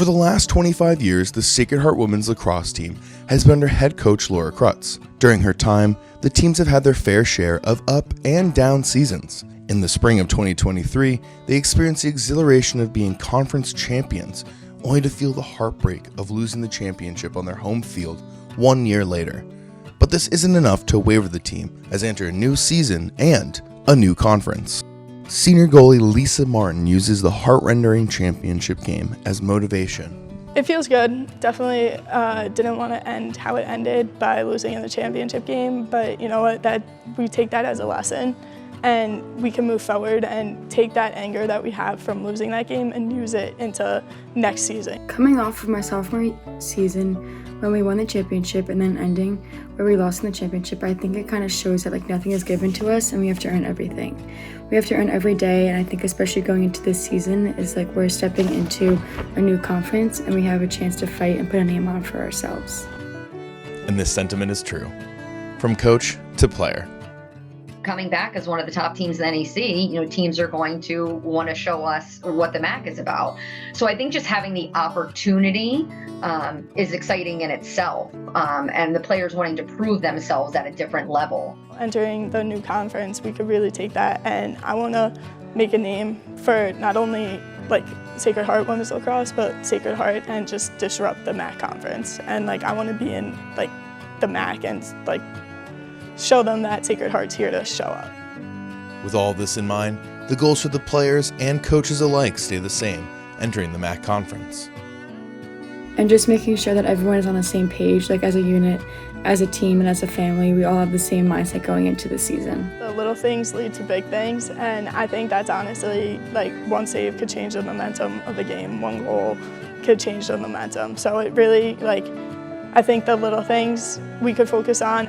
For the last 25 years, the Sacred Heart women's lacrosse team has been under head coach Laura Krutz. During her time, the teams have had their fair share of up and down seasons. In the spring of 2023, they experienced the exhilaration of being conference champions, only to feel the heartbreak of losing the championship on their home field 1 year later. But this isn't enough to waver the team as they enter a new season and a new conference. Senior goalie Lisa Martin uses the heart-rendering championship game as motivation. It feels good. Definitely didn't want to end how it ended by losing in the championship game, but you know what? We take that as a lesson, and we can move forward and take that anger that we have from losing that game and use it into next season. Coming off of my sophomore season, when we won the championship and then ending where we lost in the championship, I think it kind of shows that nothing is given to us and we have to earn everything. We have to earn every day, and I think especially going into this season is we're stepping into a new conference and we have a chance to fight and put a name on for ourselves. And this sentiment is true, from coach to player. Coming back as one of the top teams in the NEC, teams are going to want to show us what the MAC is about. So I think just having the opportunity is exciting in itself, and the players wanting to prove themselves at a different level. Entering the new conference, we could really take that, and I want to make a name for not only Sacred Heart women's lacrosse, but Sacred Heart, and just disrupt the MAC conference. And I want to be in the MAC and show them that Sacred Heart's here to show up. With all this in mind, the goals for the players and coaches alike stay the same entering the MAC conference. And just making sure that everyone is on the same page, as a unit, as a team, and as a family. We all have the same mindset going into the season. The little things lead to big things, and I think that's honestly, one save could change the momentum of the game. One goal could change the momentum. So it really, I think the little things we could focus on.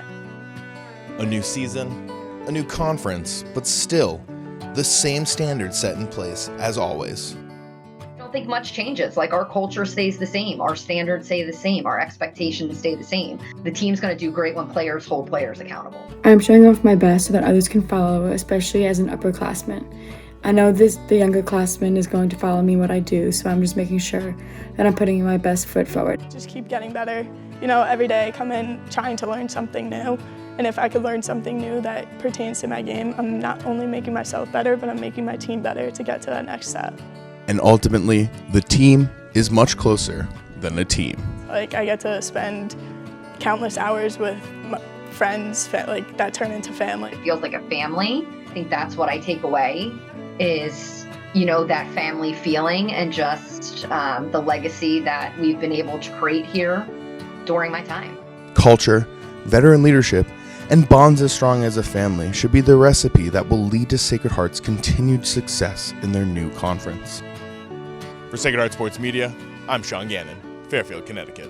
A new season, a new conference, but still the same standards set in place as always. I don't think much changes. Our culture stays the same, our standards stay the same, our expectations stay the same. The team's going to do great when players hold players accountable. I'm showing off my best so that others can follow, especially as an upperclassman. I know the younger classman is going to follow me what I do, so I'm just making sure that I'm putting my best foot forward. Just keep getting better. Every day I come in trying to learn something new. And if I could learn something new that pertains to my game, I'm not only making myself better, but I'm making my team better to get to that next step. And ultimately, the team is much closer than a team. I get to spend countless hours with my friends that turn into family. It feels like a family. I think that's what I take away is, that family feeling and just the legacy that we've been able to create here during my time. Culture, veteran leadership, and bonds as strong as a family should be the recipe that will lead to Sacred Heart's continued success in their new conference. For Sacred Heart Sports Media, I'm Sean Gannon, Fairfield, Connecticut.